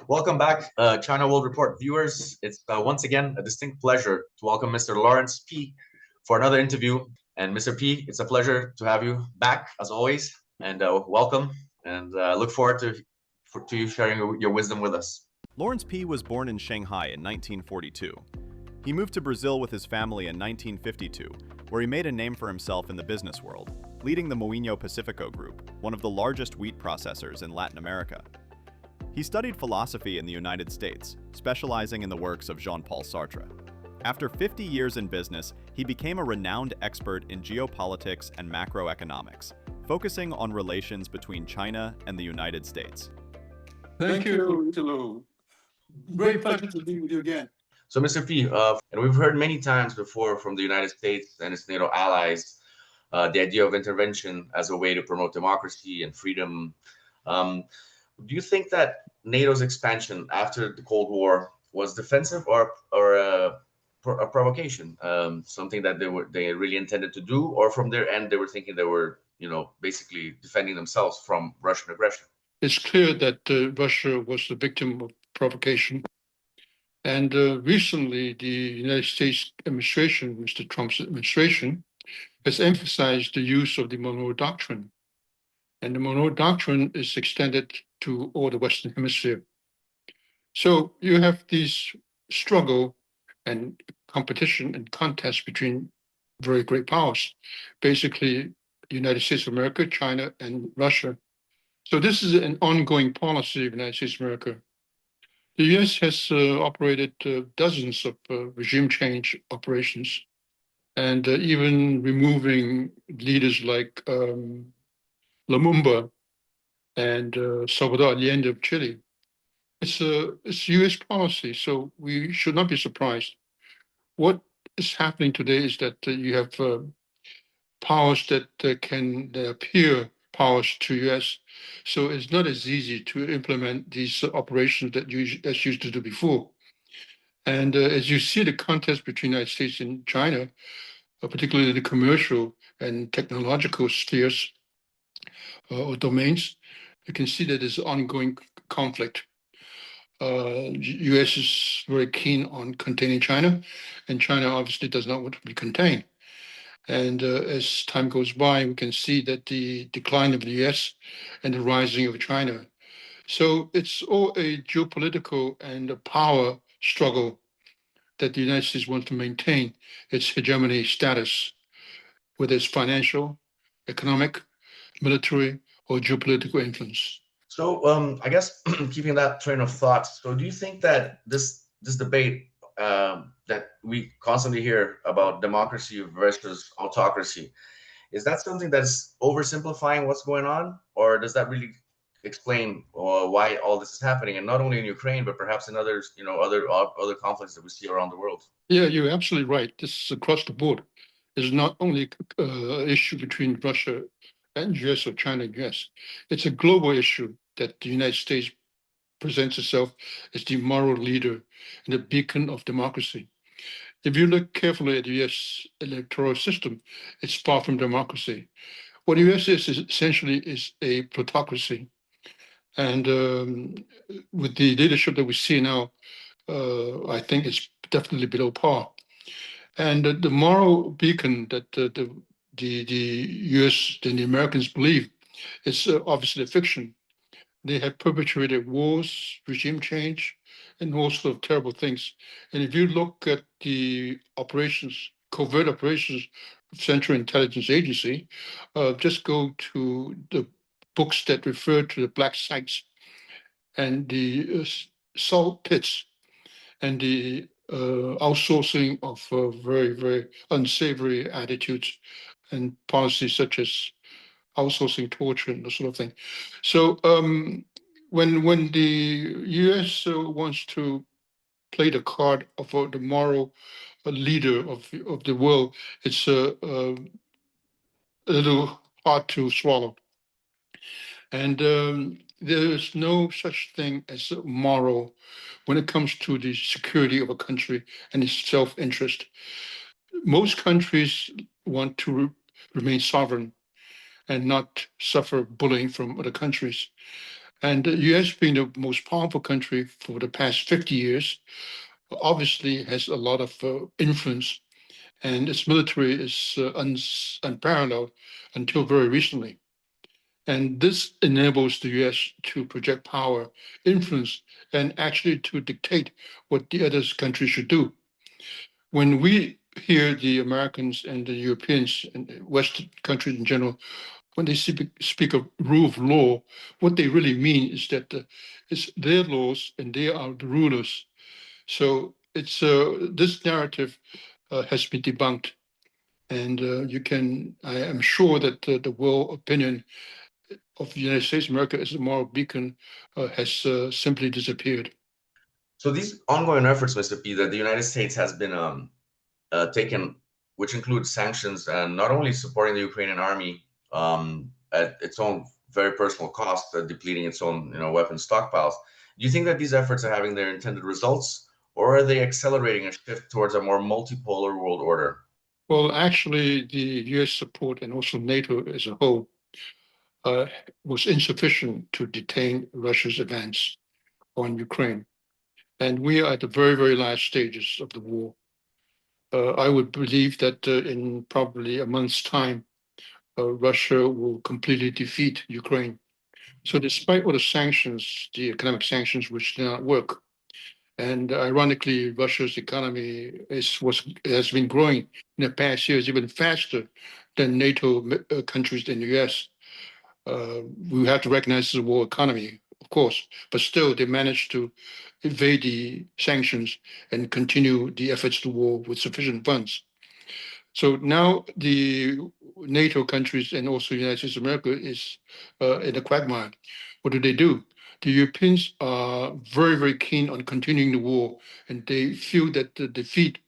Welcome back, China World Report viewers. It's once again a distinct pleasure to welcome Mr. Lawrence Pih for another interview. And Mr. Pih, it's a pleasure to have you back as always, and welcome. And look forward to you sharing your wisdom with us. Lawrence Pih was born in Shanghai in 1942. He moved to Brazil with his family in 1952, where he made a name for himself in the business world, leading the Moinho Pacifico Group, one of the largest wheat processors in Latin America. He studied philosophy in the United States, specializing in the works of Jean-Paul Sartre. After 50 years in business, he became a renowned expert in geopolitics and macroeconomics, focusing on relations between China and the United States. Thank you, Tilo. Great pleasure to be with you again. So, Mr. Pih, and we've heard many times before from the United States and its NATO allies the idea of intervention as a way to promote democracy and freedom. Do you think that NATO's expansion after the Cold War was defensive or a provocation, something that they really intended to do, or from their end they were thinking they were, basically defending themselves from Russian aggression? It's clear that Russia was the victim of provocation. And recently, the United States administration, Mr. Trump's administration, has emphasized the use of the Monroe Doctrine. And the Monroe Doctrine is extended to all the Western Hemisphere. So you have this struggle and competition and contest between very great powers, basically the United States of America, China, and Russia. So this is an ongoing policy of the United States of America. The U.S. has operated dozens of regime change operations, and even removing leaders like Lumumba and Salvador Allende of Chile. It's U.S. policy, so we should not be surprised. What is happening today is that you have powers that can appear powers to U.S. So it's not as easy to implement these operations that as used to do before. And as you see the contest between the United States and China, particularly the commercial and technological spheres or domains, you can see that there's ongoing conflict. U.S. is very keen on containing China, and China obviously does not want to be contained. And as time goes by, we can see that the decline of the U.S. and the rising of China. So it's all a geopolitical and a power struggle that the United States wants to maintain its hegemony status, whether it's financial, economic, military, or geopolitical influence. So I guess keeping that train of thought, so do you think that this debate that we constantly hear about democracy versus autocracy, is that something that's oversimplifying what's going on, or does that really explain why all this is happening, and not only in Ukraine but perhaps in others, other conflicts that we see around the world? Yeah, you're absolutely right. This is across the board. It's not only an issue between Russia and US or China and US. It's a global issue that the United States presents itself as the moral leader and the beacon of democracy. If you look carefully at the US electoral system, it's far from democracy. What the US is essentially is a plutocracy. And with the leadership that we see now, I think it's definitely below par. And the moral beacon that the US and the Americans believe is obviously a fiction. They have perpetrated wars, regime change, and all sorts of terrible things. And if you look at the operations, covert operations of Central Intelligence Agency, just go to the books that refer to the black sites and the salt pits and the outsourcing of very, very unsavory attitudes and policies such as outsourcing torture and that sort of thing. So when the U.S. wants to play the card of the moral leader of the world, it's a little hard to swallow. And there is no such thing as moral when it comes to the security of a country and its self-interest. Most countries want to remain sovereign and not suffer bullying from other countries. And the US, being the most powerful country for the past 50 years, obviously has a lot of influence, and its military is unparalleled until very recently. And this enables the US to project power, influence, and actually to dictate what the other countries should do. When we hear the Americans and the Europeans and Western countries in general, when they speak of rule of law, what they really mean is that it's their laws and they are the rulers. So it's this narrative has been debunked, and I am sure that the world opinion of the United States of America as a moral beacon has simply disappeared. So these ongoing efforts, Mr. P, that the United States has been taken, which includes sanctions and not only supporting the Ukrainian army at its own very personal cost, depleting its own weapon stockpiles. Do you think that these efforts are having their intended results, or are they accelerating a shift towards a more multipolar world order? Well, actually, the US support and also NATO as a whole uh, was insufficient to detain Russia's advance on Ukraine. And we are at the very, very last stages of the war. I would believe that in probably a month's time, Russia will completely defeat Ukraine. So, despite all the sanctions, the economic sanctions, which did not work, and ironically, Russia's economy has been growing in the past years even faster than NATO countries in the US. We have to recognize the war economy, of course, but still they managed to evade the sanctions and continue the efforts to war with sufficient funds. So now the NATO countries and also the United States of America is in a quagmire. What do? The Europeans are very, very keen on continuing the war, and they feel that the defeat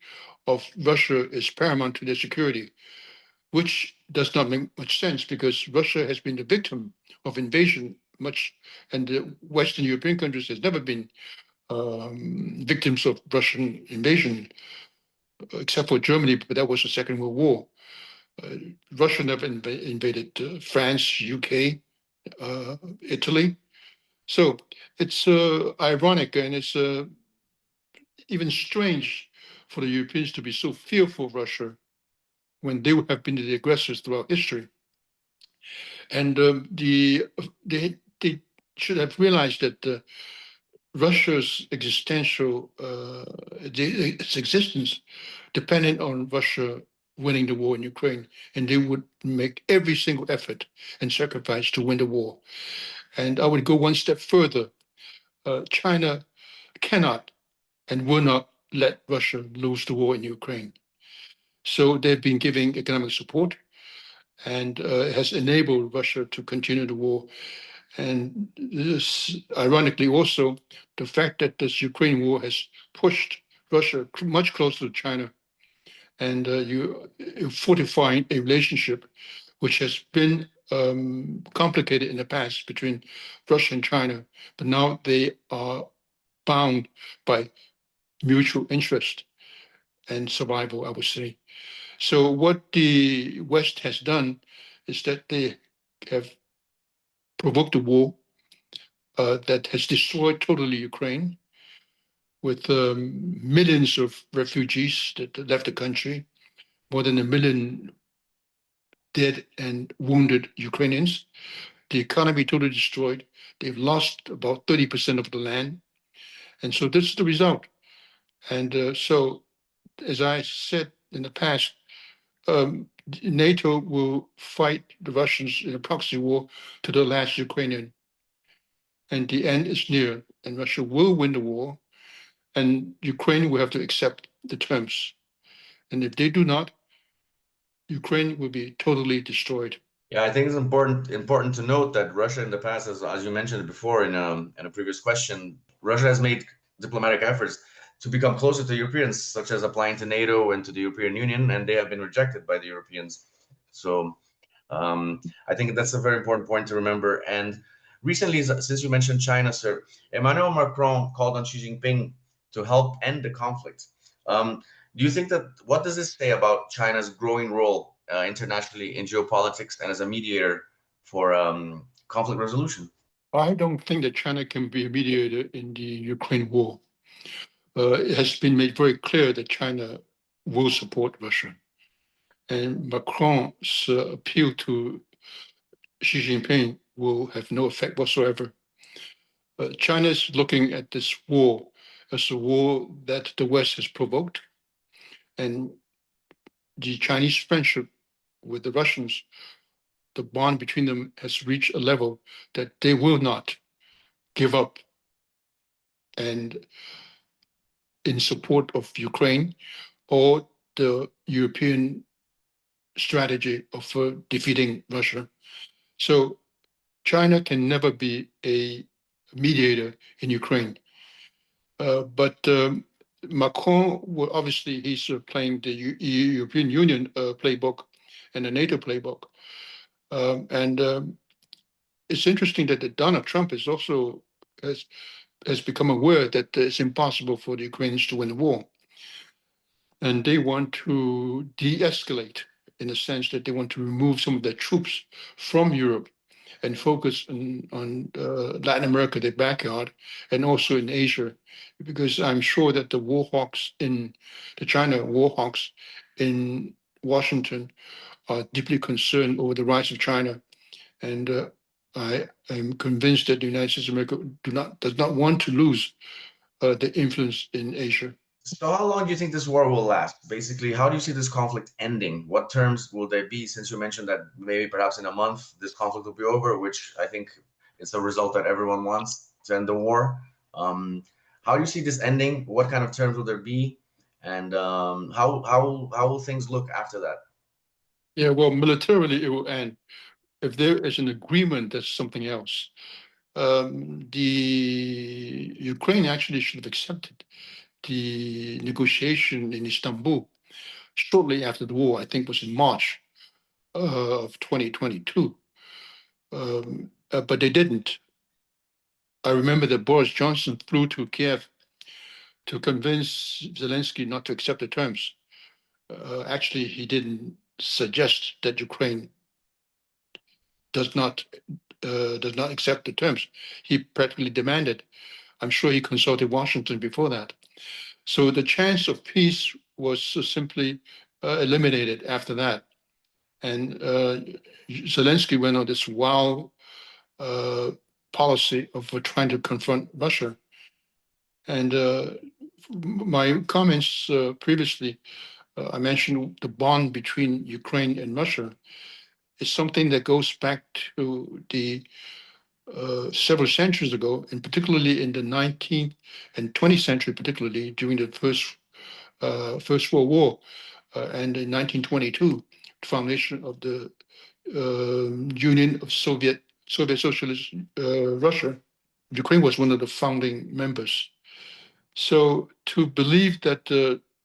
of Russia is paramount to their security, which does not make much sense because Russia has been the victim of invasion much, and the Western European countries has never been victims of Russian invasion, except for Germany, but that was the Second World War. Uh, Russia never invaded France, UK, Italy. So it's ironic and it's even strange for the Europeans to be so fearful of Russia when they have been the aggressors throughout history. And they should have realized that Russia's its existence depended on Russia winning the war in Ukraine, and they would make every single effort and sacrifice to win the war. And I would go one step further. China cannot and will not let Russia lose the war in Ukraine. So they've been giving economic support and has enabled Russia to continue the war. And this, ironically, also the fact that this Ukraine war has pushed Russia much closer to China and you fortifying a relationship which has been complicated in the past between Russia and China, but now they are bound by mutual interest and survival, I would say. So what the West has done is that they have provoked a war that has destroyed totally Ukraine with millions of refugees that left the country, more than 1 million dead and wounded Ukrainians. The economy totally destroyed. They've lost about 30% of the land. And so this is the result. And so, as I said in the past, NATO will fight the Russians in a proxy war to the last Ukrainian. And the end is near, and Russia will win the war, and Ukraine will have to accept the terms. And if they do not, Ukraine will be totally destroyed. Yeah, I think it's important to note that Russia in the past, as you mentioned before in a previous question, Russia has made diplomatic efforts to become closer to Europeans, such as applying to NATO and to the European Union, and they have been rejected by the Europeans. So I think that's a very important point to remember. And recently, since you mentioned China, sir, Emmanuel Macron called on Xi Jinping to help end the conflict. Do you think that what does this say about China's growing role internationally in geopolitics and as a mediator for conflict resolution? I don't think that China can be a mediator in the Ukraine war. It has been made very clear that China will support Russia. And Macron's appeal to Xi Jinping will have no effect whatsoever. China is looking at this war as a war that the West has provoked, and the Chinese friendship with the Russians, the bond between them has reached a level that they will not give up and in support of Ukraine or the European strategy of defeating Russia. So China can never be a mediator in Ukraine. But Macron, well, obviously, he's playing the European Union playbook and the NATO playbook. And it's interesting that Donald Trump is also has become aware that it's impossible for the Ukrainians to win the war. And they want to de-escalate in the sense that they want to remove some of their troops from Europe and focus on Latin America, their backyard, and also in Asia, because I'm sure that the war hawks in the China war hawks in Washington are deeply concerned over the rise of China, and I am convinced that the United States of America does not want to lose the influence in Asia. So how long do you think this war will last? Basically, how do you see this conflict ending? What terms will there be? Since you mentioned that maybe perhaps in a month this conflict will be over, which I think is a result that everyone wants to end the war. How do you see this ending? What kind of terms will there be? And how will things look after that? Yeah, well, militarily it will end. If there is an agreement, that's something else. The Ukraine actually should have accepted the negotiation in Istanbul shortly after the war. I think was in March of 2022, but they didn't. I remember that Boris Johnson flew to Kiev to convince Zelensky not to accept the terms. Actually, he didn't suggest that Ukraine does not accept the terms. He practically demanded. I'm sure he consulted Washington before that. So the chance of peace was simply eliminated after that. And Zelensky went on this wild policy of trying to confront Russia. And my comments previously, I mentioned the bond between Ukraine and Russia is something that goes back to the several centuries ago, and particularly in the 19th and 20th century, particularly during the First World War, and in 1922, the foundation of the Union of Soviet Socialist Russia. Ukraine was one of the founding members. So to believe that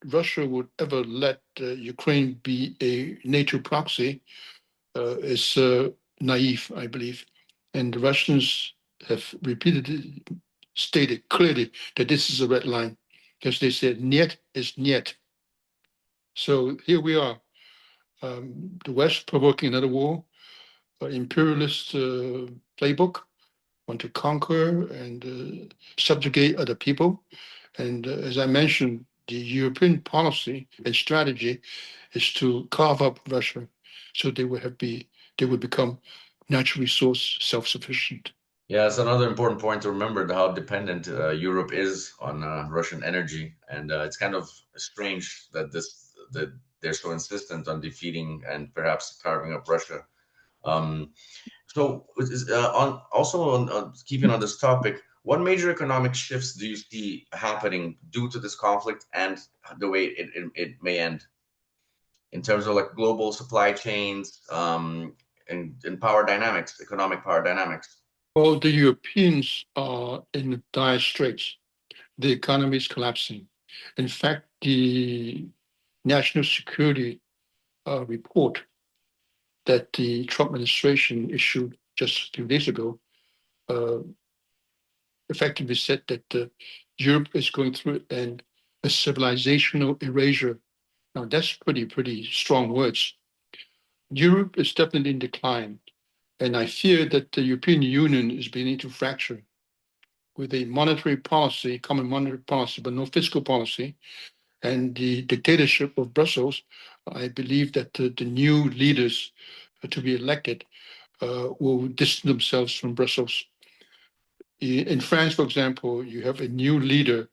Russia would ever let Ukraine be a NATO proxy is naive, I believe. And the Russians have repeatedly stated clearly that this is a red line, because they said "niet is niet." So here we are, the West provoking another war, imperialist playbook, want to conquer and subjugate other people. And as I mentioned, the European policy and strategy is to carve up Russia so they would become natural resource self-sufficient. Yeah, it's another important point to remember how dependent Europe is on Russian energy, and it's kind of strange that that they're so insistent on defeating and perhaps carving up Russia. Um, on also on keeping on this topic, what major economic shifts do you see happening due to this conflict and the way it may end in terms of like global supply chains and power dynamics, economic power dynamics? Well, the Europeans are in dire straits. The economy is collapsing. In fact, the national security report that the Trump administration issued just a few days ago uh, effectively said that Europe is going through a civilizational erasure. Now, that's pretty strong words. Europe is definitely in decline. And I fear that the European Union is beginning to fracture with a monetary policy, common monetary policy, but no fiscal policy, and the dictatorship of Brussels. I believe that the new leaders to be elected will distance themselves from Brussels. In France, for example, you have a new leader,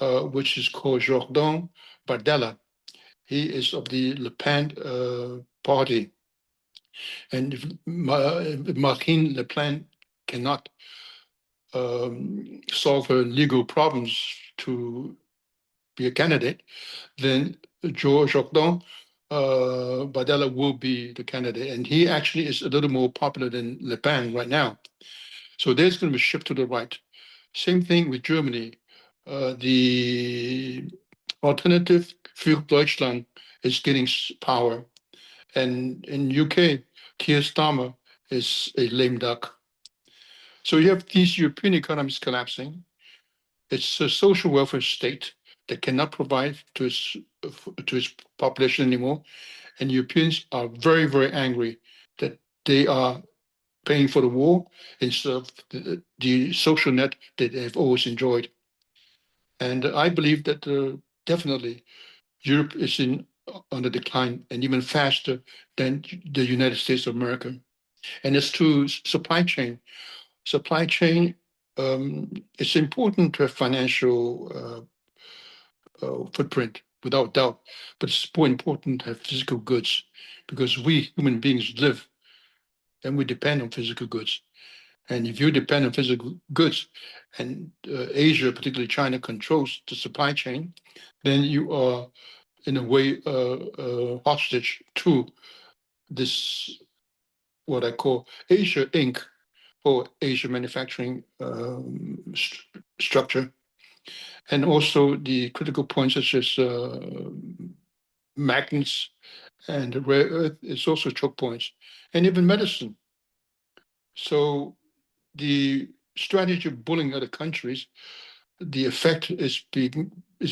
which is called Jordan Bardella. He is of the Le Pen party. And if Marine Le Pen cannot solve her legal problems to be a candidate, then Jordan Bardella will be the candidate. And he actually is a little more popular than Le Pen right now. So there's going to be a shift to the right. Same thing with Germany. The alternative für Deutschland is getting power. And in UK, Keir Starmer is a lame duck. So you have these European economies collapsing. It's a social welfare state that cannot provide to its population anymore. And Europeans are very, very angry that they are paying for the war instead of the social net that they've always enjoyed. And I believe that definitely Europe is on the decline, and even faster than the United States of America. And as to supply chain, it's important to have financial footprint, without doubt, but it's more important to have physical goods, because we human beings live and we depend on physical goods. And if you depend on physical goods, and Asia, particularly China, controls the supply chain, then you are, in a way, hostage to this, what I call Asia Inc., or Asia manufacturing structure. And also the critical points such as magnets and rare earth is also choke points, and even medicine. So the strategy of bullying other countries, the effect is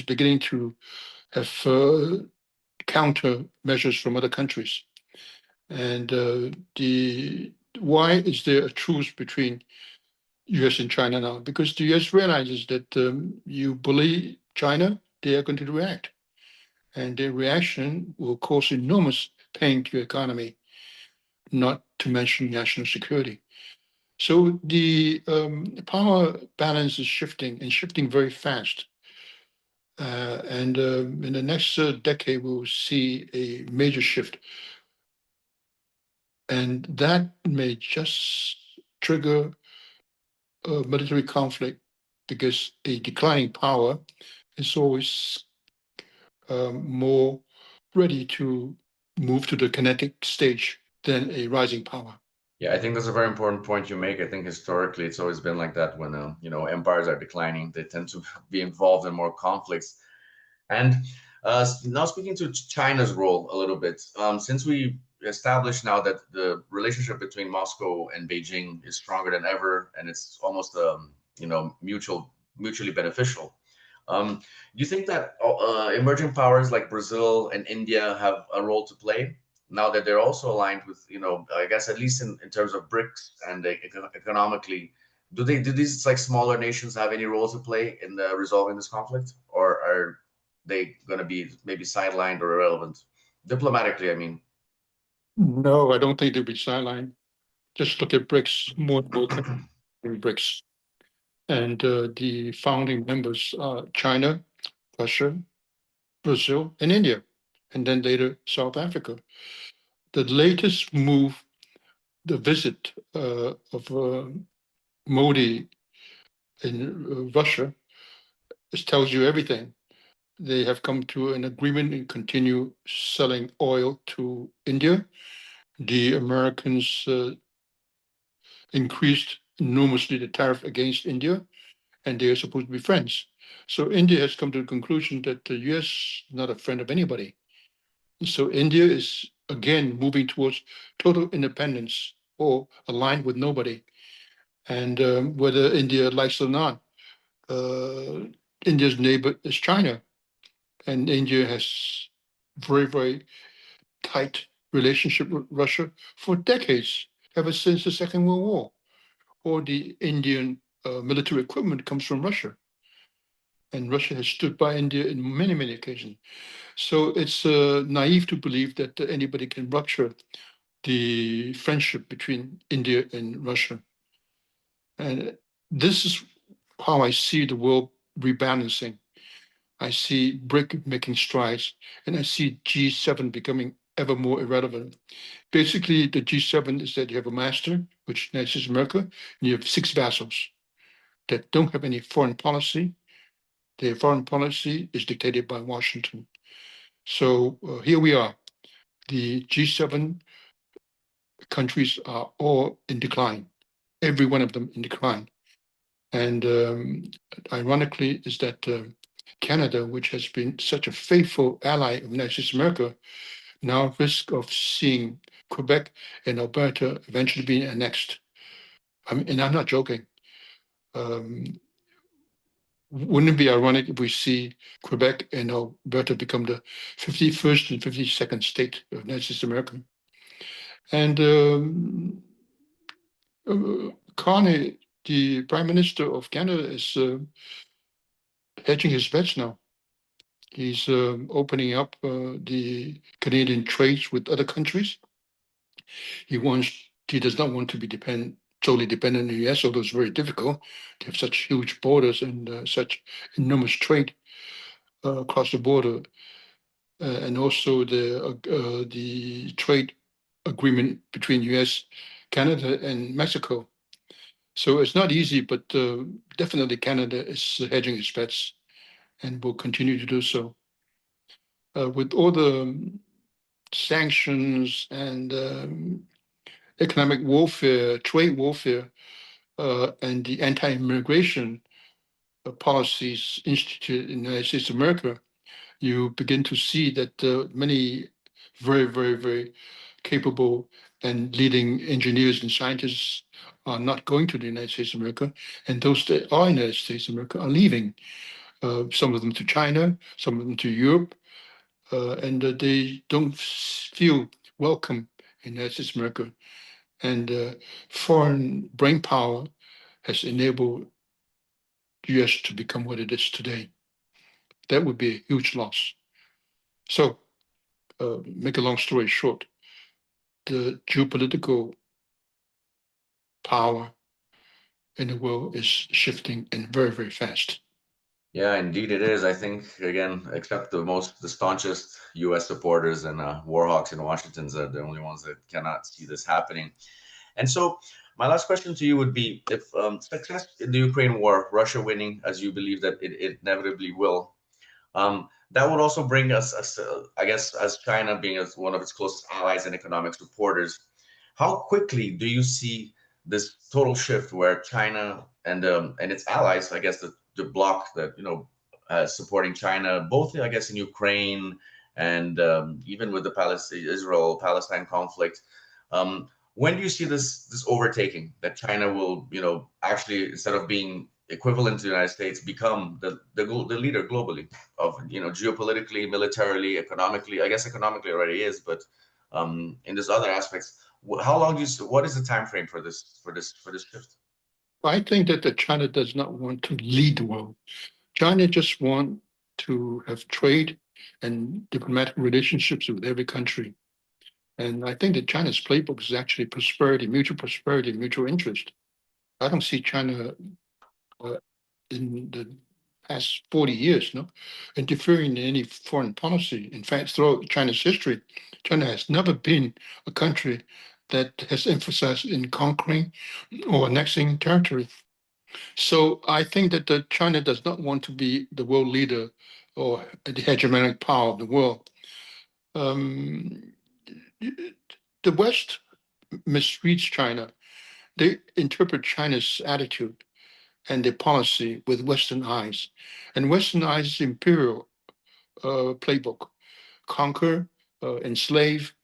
beginning to have countermeasures from other countries. And why is there a truce between US and China now? Because the US realizes that you bully China, they are going to react. And their reaction will cause enormous pain to your economy, not to mention national security. So the power balance is shifting, and shifting very fast. And in the next decade, we will see a major shift. And that may just trigger a military conflict, because a declining power is always more ready to move to the kinetic stage than a rising power. Yeah, I think that's a very important point you make. I think historically it's always been like that when empires are declining, they tend to be involved in more conflicts. And now speaking to China's role a little bit, since we established now that the relationship between Moscow and Beijing is stronger than ever, and it's almost mutually beneficial. Do you think that emerging powers like Brazil and India have a role to play now that they're also aligned with, I guess at least in terms of BRICS and economically, do these like smaller nations have any role to play in resolving this conflict, or are they going to be maybe sidelined or irrelevant diplomatically? I mean, No, I don't think they'll be sidelined. Just look at BRICS, more in BRICS. And the founding members are China, Russia, Brazil, and India, and then later South Africa. The latest move, the visit of Modi in Russia, this tells you everything. They have come to an agreement and continue selling oil to India. The Americans increased enormously the tariff against India, and they are supposed to be friends. So India has come to the conclusion that the US is not a friend of anybody. So India is again moving towards total independence, or aligned with nobody. And whether India likes it or not, uh, India's neighbor is China, and India has very, very tight relationship with Russia for decades. ever since the Second World War. All the Indian military equipment comes from Russia. And Russia has stood by India in many, many occasions. So it's naive to believe that anybody can rupture the friendship between India and Russia. And this is how I see the world rebalancing. I see BRIC making strides, and I see G7 becoming ever more irrelevant. Basically, the G7 is that you have a master, which is United States of America, and you have 6 vassals that don't have any foreign policy. Their foreign policy is dictated by Washington. So here we are. The G7 countries are all in decline, every one of them in decline. And ironically, is that Canada, which has been such a faithful ally of the United States of America, now risk of seeing Quebec and Alberta eventually being annexed. I mean, and I'm not joking. Wouldn't it be ironic if we see Quebec and Alberta become the 51st and 52nd state of the United States of America? And Carney, the Prime Minister of Canada, is hedging his bets now. He's opening up the Canadian trades with other countries. He does not want to be totally dependent on the US, although it's very difficult to have such huge borders and such enormous trade across the border, and also the trade agreement between US, Canada, and Mexico. So it's not easy, but definitely Canada is hedging its bets and will continue to do so. With all the sanctions and economic warfare, trade warfare, and the anti-immigration policies instituted in the United States of America, you begin to see that many very, very, very capable and leading engineers and scientists are not going to the United States of America, and those that are in the United States of America are leaving. Some of them to China, some of them to Europe, and they don't feel welcome in the United States of America. And foreign brain power has enabled the US to become what it is today. That would be a huge loss. So, make a long story short, the geopolitical power in the world is shifting and very, very fast. Yeah, indeed it is. I think again, except the staunchest U.S. supporters and warhawks in Washington's are the only ones that cannot see this happening. And so, my last question to you would be: if success in the Ukraine war, Russia winning, as you believe that it inevitably will, that would also bring us, I guess, as China being as one of its closest allies and economic supporters, how quickly do you see this total shift where China and its allies, I guess, the bloc that supporting China, both I guess in Ukraine and even with the Israel-Palestine conflict. When do you see this overtaking that China will actually, instead of being equivalent to the United States, become the leader globally of geopolitically, militarily, economically? I guess economically already is, but in this other aspects, how long do you? What is the time frame for this shift? I think that China does not want to lead the world. China just wants to have trade and diplomatic relationships with every country. And I think that China's playbook is actually prosperity, mutual interest. I don't see China in the past 40 years, interfering in any foreign policy. In fact, throughout China's history, China has never been a country that has emphasized in conquering or annexing territory. So I think that China does not want to be the world leader or the hegemonic power of the world. Um, the West misreads China. They interpret China's attitude and their policy with Western eyes. And Western eyes is imperial playbook: conquer, enslave,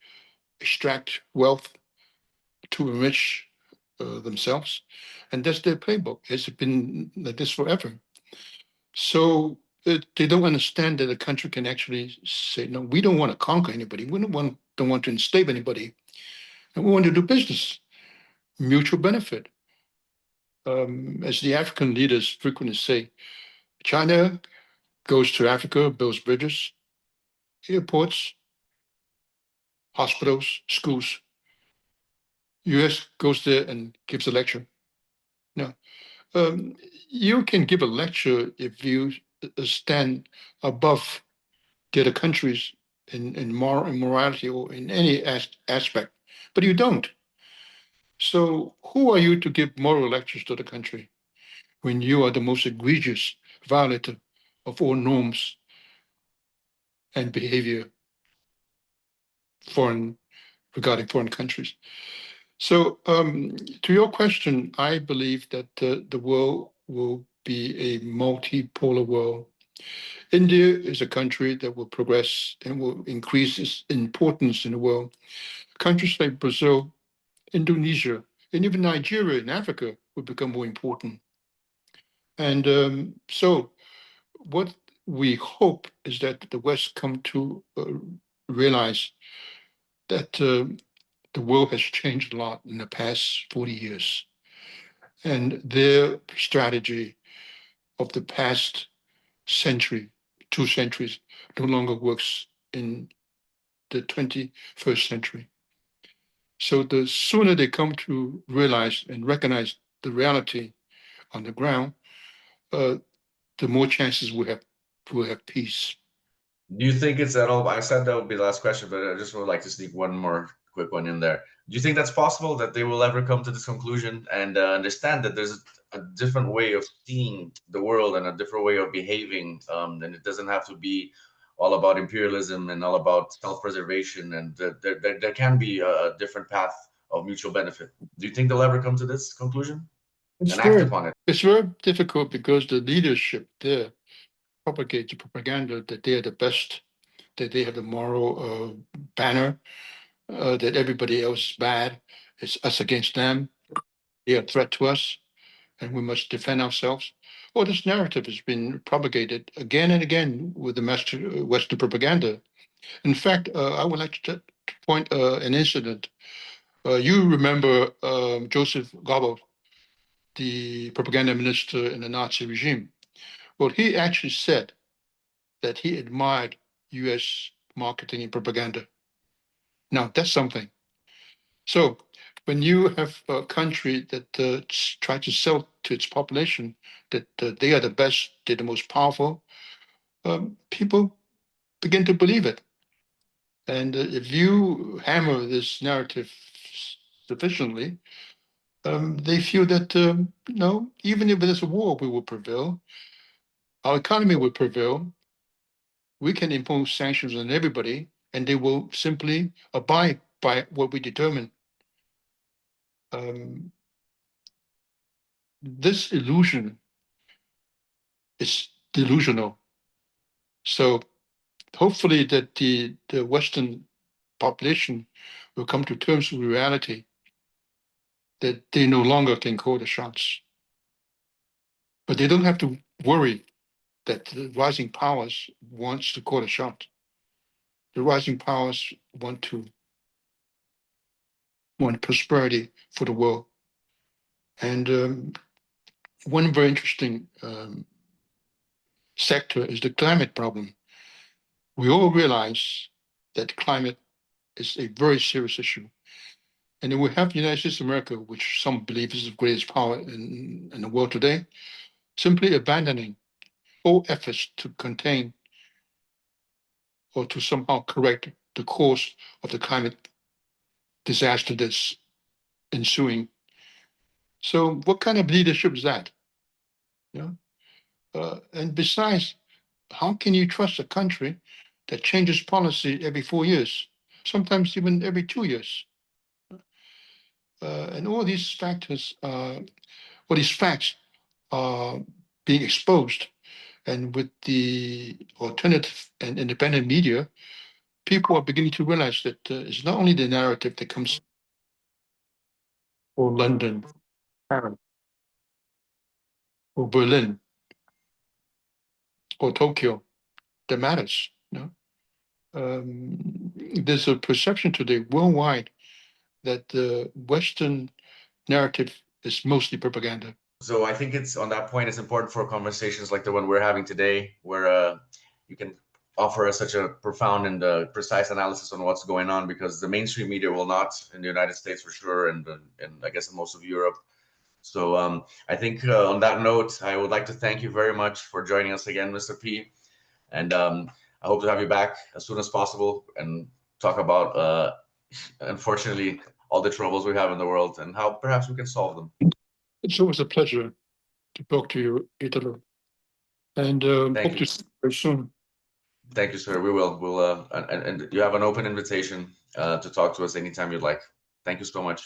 extract wealth to enrich themselves. And that's their playbook. It's been like this forever. So they don't understand that a country can actually say, no, we don't want to conquer anybody. We don't want to enslave anybody. And we want to do business. mutual benefit. As the African leaders frequently say, China goes to Africa, builds bridges, airports, hospitals, schools. US goes there and gives a lecture. No, you can give a lecture if you stand above the other countries in morality or in any aspect, but you don't. So who are you to give moral lectures to the country when you are the most egregious violator of all norms and behavior foreign regarding foreign countries? So to your question, I believe that the world will be a multipolar world. India is a country that will progress and will increase its importance in the world. Countries like Brazil, Indonesia, and even Nigeria in Africa will become more important. And so what we hope is that the West come to realize that the world has changed a lot in the past 40 years. And their strategy of the past century, 2 centuries, no longer works in the 21st century. So the sooner they come to realize and recognize the reality on the ground, the more chances we'll have peace. Do you think it's at all? I said that would be the last question, but I just would like to sneak one more quick one in there. Do you think that's possible that they will ever come to this conclusion and understand that there's a different way of seeing the world and a different way of behaving, and it doesn't have to be all about imperialism and all about self-preservation, and there can be a different path of mutual benefit. Do you think they'll ever come to this conclusion and act upon it? It's very difficult because the leadership there propagates the propaganda that they are the best, that they have the moral banner, that everybody else is bad, it's us against them, they are a threat to us, and we must defend ourselves. Well, this narrative has been propagated again and again with the Western propaganda. In fact, I would like to point an incident. You remember Joseph Goebbels, the propaganda minister in the Nazi regime. Well, he actually said that he admired US marketing and propaganda. Now, that's something. So, when you have a country that tries to sell to its population that they are the best, they're the most powerful, people begin to believe it. And if you hammer this narrative sufficiently, they feel that, no, even if there's a war, we will prevail. Our economy will prevail. We can impose sanctions on everybody, and they will simply abide by what we determine. This illusion is delusional. So hopefully that the Western population will come to terms with reality that they no longer can call the shots. But they don't have to worry that the rising powers wants to call a shot. The rising powers want prosperity for the world. And one very interesting sector is the climate problem. We all realize that climate is a very serious issue. And then we have the United States of America, which some believe is the greatest power in the world today, simply abandoning all efforts to contain or to somehow correct the course of the climate disaster that's ensuing. So what kind of leadership is that? You know? And besides, how can you trust a country that changes policy every 4 years, sometimes even every 2 years? And all these factors, all these facts are being exposed. And with the alternative and independent media, people are beginning to realize that it's not only the narrative that comes or London, Paris, or Berlin, or Tokyo that matters. You know? There's a perception today worldwide that the Western narrative is mostly propaganda. So I think it's on that point, it's important for conversations like the one we're having today, where you can offer such a profound and precise analysis on what's going on, because the mainstream media will not, in the United States for sure, and I guess in most of Europe. So I think on that note, I would like to thank you very much for joining us again, Mr. Pih, and I hope to have you back as soon as possible and talk about, unfortunately, all the troubles we have in the world and how perhaps we can solve them. It's always a pleasure to talk to you, Italo, and Thank hope you. to see you very soon. Thank you, sir. We will. We'll and you have an open invitation to talk to us anytime you'd like. Thank you so much.